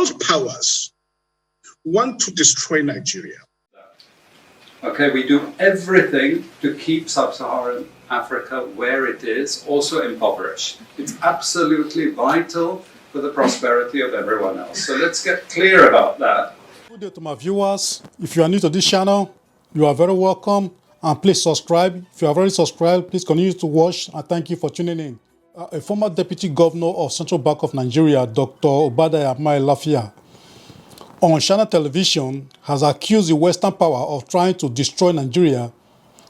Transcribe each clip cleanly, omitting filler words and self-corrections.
world powers want to destroy Nigeria. Okay, we do everything to keep sub-Saharan Africa where it is, also impoverished. It's absolutely vital for the prosperity of everyone else. So let's get clear about that. Good day to my viewers. If you are new to this channel, you are very welcome, and please subscribe. If you have already subscribed, please continue to watch, and thank you for tuning in. A former deputy governor of Central Bank of Nigeria, Dr.Obadia, on Channel television has accused the Western power of trying to destroy Nigeria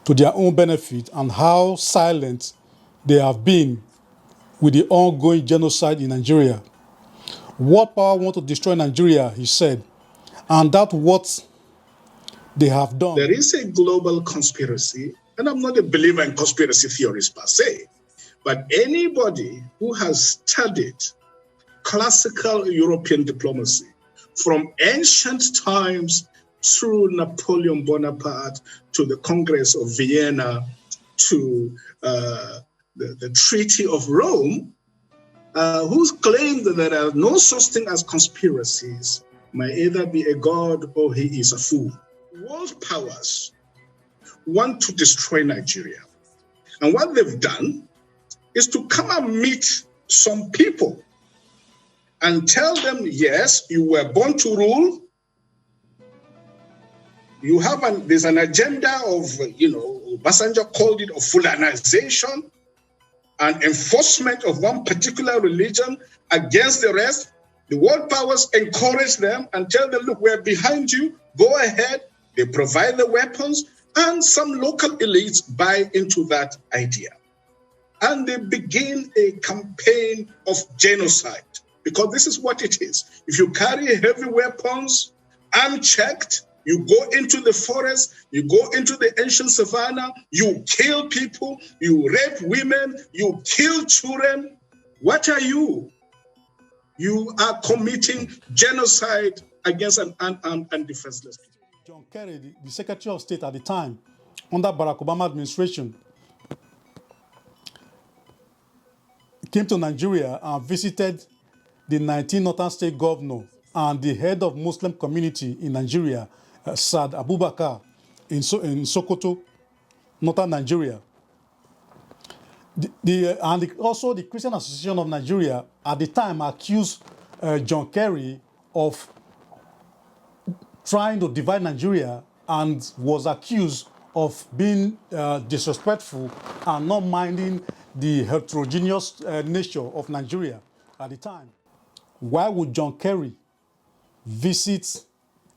to their own benefit, and how silent they have been with the ongoing genocide in Nigeria. World power want to destroy Nigeria, he said, and that's what they have done. There is a global conspiracy, and I'm not a believer in conspiracy theories per se, but anybody who has studied classical European diplomacy from ancient times through Napoleon Bonaparte to the Congress of Vienna to the Treaty of Rome, who's claimed that there are no such thing as conspiracies, might either be a god or he is a fool. World powers want to destroy Nigeria. And what they've done is to come and meet some people and tell them, yes, you were born to rule. You have there's an agenda of, Obasanjo called it of Fulanization and enforcement of one particular religion against the rest. The world powers encourage them and tell them, look, we're behind you. Go ahead. They provide the weapons, and some local elites buy into that idea. And they begin a campaign of genocide, because this is what it is. If you carry heavy weapons unchecked, you go into the forest, you go into the ancient savannah, you kill people, you rape women, you kill children. What are you? You are committing genocide against an unarmed and defenseless people. John Kerry, the Secretary of State at the time, under Barack Obama administration, came to Nigeria and visited the 19 northern state governor and the head of Muslim community in Nigeria, Saad Abubakar, in Sokoto, northern Nigeria. Also the Christian Association of Nigeria at the time accused John Kerry of trying to divide Nigeria, and was accused of being disrespectful and not minding the heterogeneous nature of Nigeria at the time. Why would John Kerry visit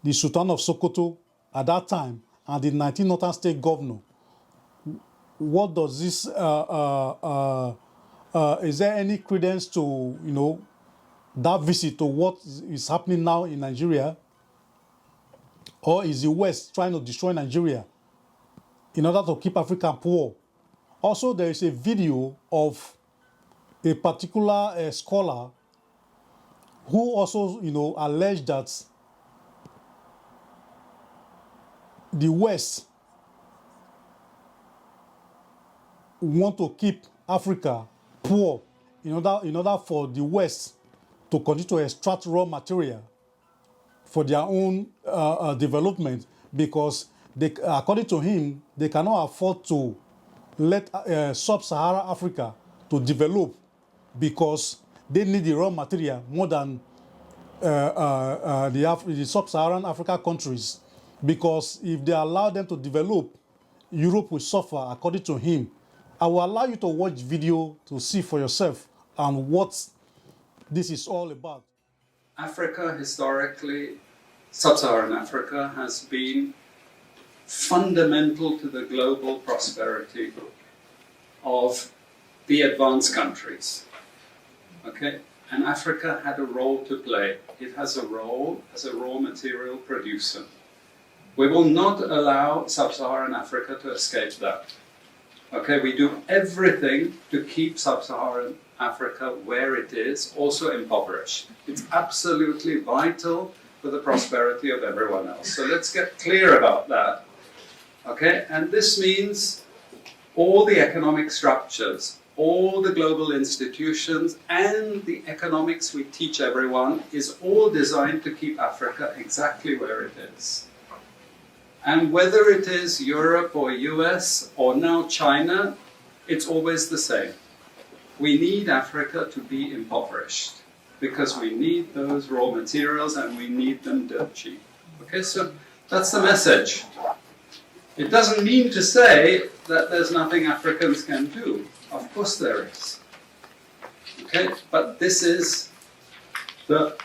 the Sultan of Sokoto at that time and the 19 northern state governor? What does this, is there any credence to, that visit to what is happening now in Nigeria? Or is the West trying to destroy Nigeria in order to keep Africa poor? Also, there is a video of a particular scholar who also, alleged that the West want to keep Africa poor in order for the West to continue to extract raw material for their own development, because according to him, they cannot afford to let sub-Saharan Africa to develop, because they need the raw material more than the sub-Saharan Africa countries, because if they allow them to develop, Europe will suffer, according to him. I will allow you to watch video to see for yourself and what this is all about. Africa, historically, sub-Saharan Africa, has been fundamental to the global prosperity of the advanced countries. Okay? And Africa had a role to play. It has a role as a raw material producer. We will not allow sub-Saharan Africa to escape that. Okay, we do everything to keep sub-Saharan Africa where it is, also impoverished. It's absolutely vital for the prosperity of everyone else. So let's get clear about that. Okay, and this means all the economic structures, all the global institutions and the economics we teach everyone is all designed to keep Africa exactly where it is. And whether it is Europe or US or now China, it's always the same. We need Africa to be impoverished because we need those raw materials and we need them dirt cheap. Okay, so that's the message. It doesn't mean to say that there's nothing Africans can do. Of course there is. Okay, but this is the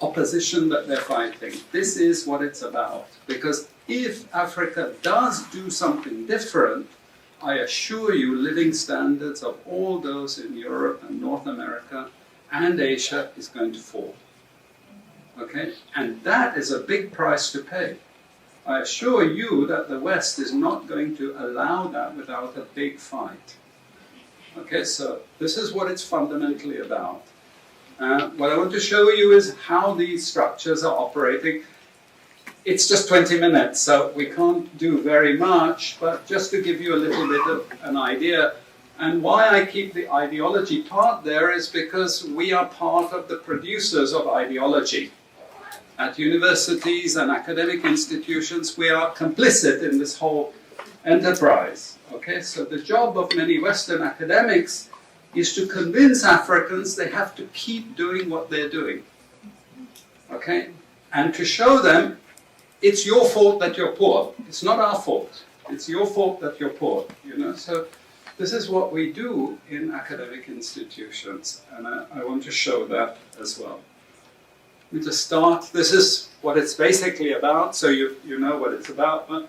opposition that they're fighting. This is what it's about. Because if Africa does do something different, I assure you living standards of all those in Europe and North America and Asia is going to fall. Okay? And that is a big price to pay. I assure you that the West is not going to allow that without a big fight. Okay, so this is what it's fundamentally about. What I want to show you is how these structures are operating. It's just 20 minutes, so we can't do very much, but just to give you a little bit of an idea. And why I keep the ideology part there is because we are part of the producers of ideology. At universities and academic institutions, we are complicit in this whole enterprise. Okay, so the job of many Western academics is to convince Africans they have to keep doing what they're doing. Okay, and to show them it's your fault that you're poor. It's not our fault. It's your fault that you're poor. You know, so this is what we do in academic institutions, and I want to show that as well. Let me just start. This is what it's basically about, so you know what it's about. But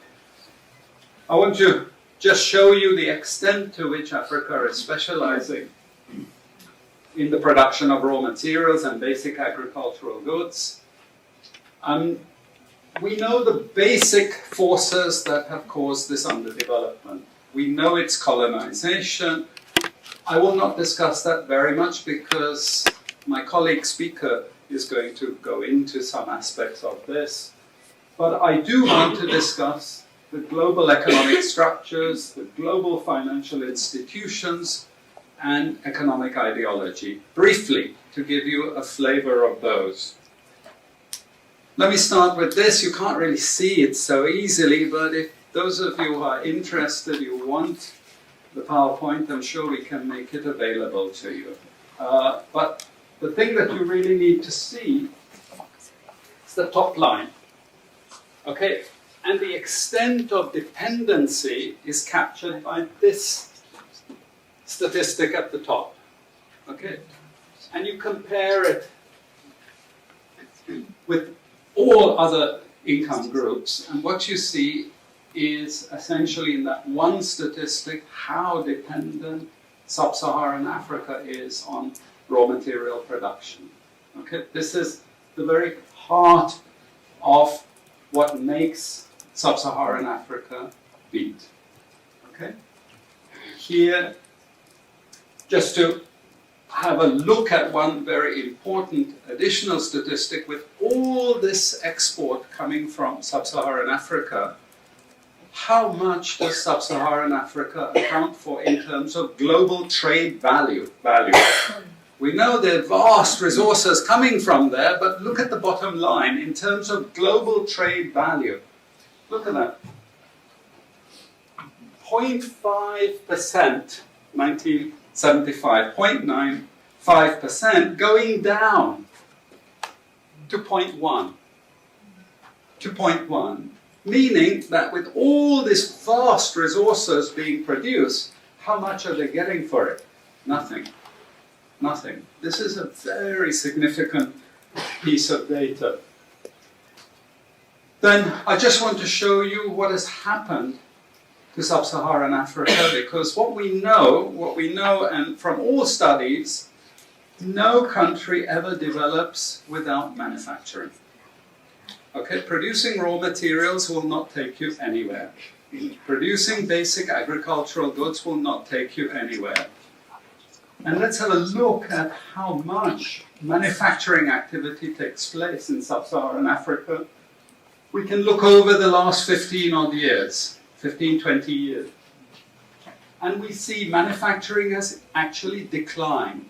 I want to just show you the extent to which Africa is specializing in the production of raw materials and basic agricultural goods. We know the basic forces that have caused this underdevelopment. We know it's colonization. I will not discuss that very much because my colleague speaker is going to go into some aspects of this. But I do want to discuss the global economic structures, the global financial institutions, and economic ideology, briefly, to give you a flavor of those. Let me start with this. You can't really see it so easily, but if those of you who are interested, you want the PowerPoint, I'm sure we can make it available to you. But the thing that you really need to see is the top line. Okay? And the extent of dependency is captured by this statistic at the top. Okay? And you compare it with all other income groups, and what you see is essentially in that one statistic how dependent sub-Saharan Africa is on raw material production. Okay? This is the very heart of what makes sub-Saharan Africa beat. Okay? Here, just to have a look at one very important additional statistic, with all this export coming from sub-Saharan Africa, how much does sub-Saharan Africa account for in terms of global trade value? We know there are vast resources coming from there, but look at the bottom line in terms of global trade value. Look at that. 0.5%, 1975, 0.95% going down to 0.1. To 0.1. Meaning that with all these vast resources being produced, how much are they getting for it? Nothing. Nothing. This is a very significant piece of data. Then I just want to show you what has happened to sub-Saharan Africa, because what we know, and from all studies, no country ever develops without manufacturing. Okay, producing raw materials will not take you anywhere. Producing basic agricultural goods will not take you anywhere. And let's have a look at how much manufacturing activity takes place in sub-Saharan Africa. We can look over the last 15 odd years, 15, 20 years. And we see manufacturing has actually declined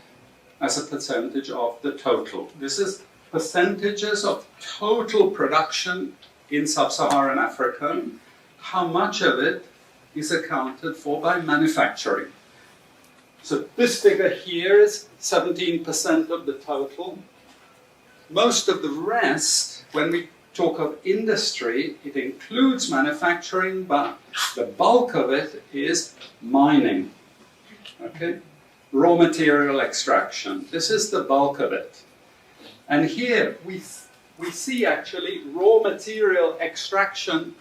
as a percentage of the total. This is percentages of total production in sub-Saharan Africa. How much of it is accounted for by manufacturing? So this figure here is 17% of the total. Most of the rest, when we talk of industry, it includes manufacturing, but the bulk of it is mining. Okay? Raw material extraction. This is the bulk of it. And here we see actually raw material extraction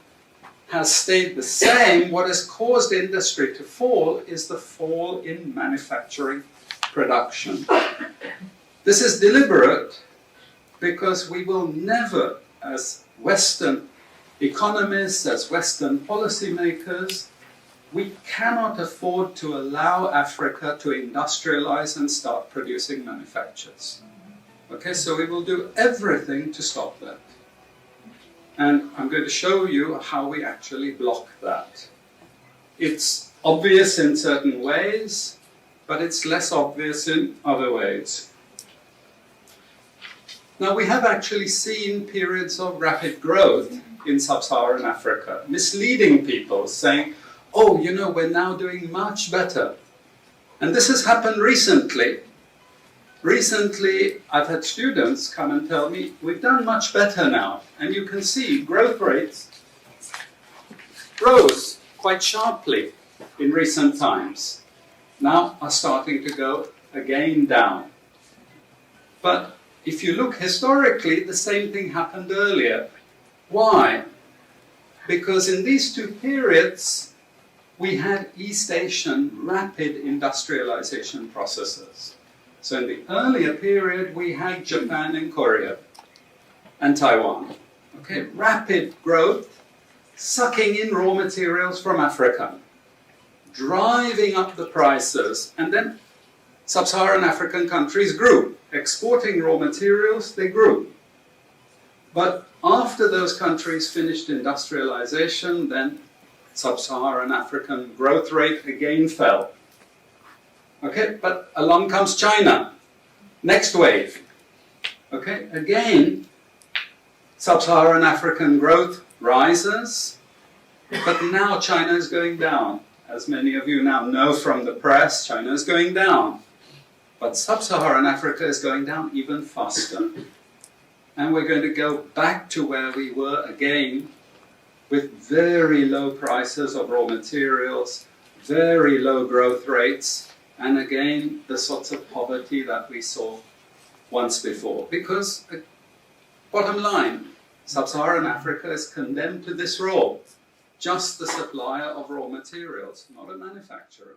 has stayed the same. What has caused industry to fall is the fall in manufacturing production. This is deliberate because we will never, as Western economists, as Western policymakers, we cannot afford to allow Africa to industrialize and start producing manufactures. Okay, so we will do everything to stop that. And I'm going to show you how we actually block that. It's obvious in certain ways, but it's less obvious in other ways. Now, we have actually seen periods of rapid growth in sub-Saharan Africa, misleading people, saying, oh, you know, we're now doing much better. And this has happened recently. Recently, I've had students come and tell me, we've done much better now. And you can see growth rates rose quite sharply in recent times. Now are starting to go again down. But if you look historically, the same thing happened earlier. Why? Because in these two periods, we had East Asian rapid industrialization processes. So in the earlier period, we had Japan and Korea and Taiwan. Okay, rapid growth, sucking in raw materials from Africa, driving up the prices, and then sub-Saharan African countries grew. Exporting raw materials, they grew. But after those countries finished industrialization, then sub-Saharan African growth rate again fell. Okay, but along comes China. Next wave. Okay, again, sub-Saharan African growth rises, but now China is going down. As many of you now know from the press, China is going down. But sub-Saharan Africa is going down even faster. And we're going to go back to where we were again, with very low prices of raw materials, very low growth rates, and again, the sorts of poverty that we saw once before. Because, bottom line, sub-Saharan Africa is condemned to this role. Just the supplier of raw materials, not a manufacturer.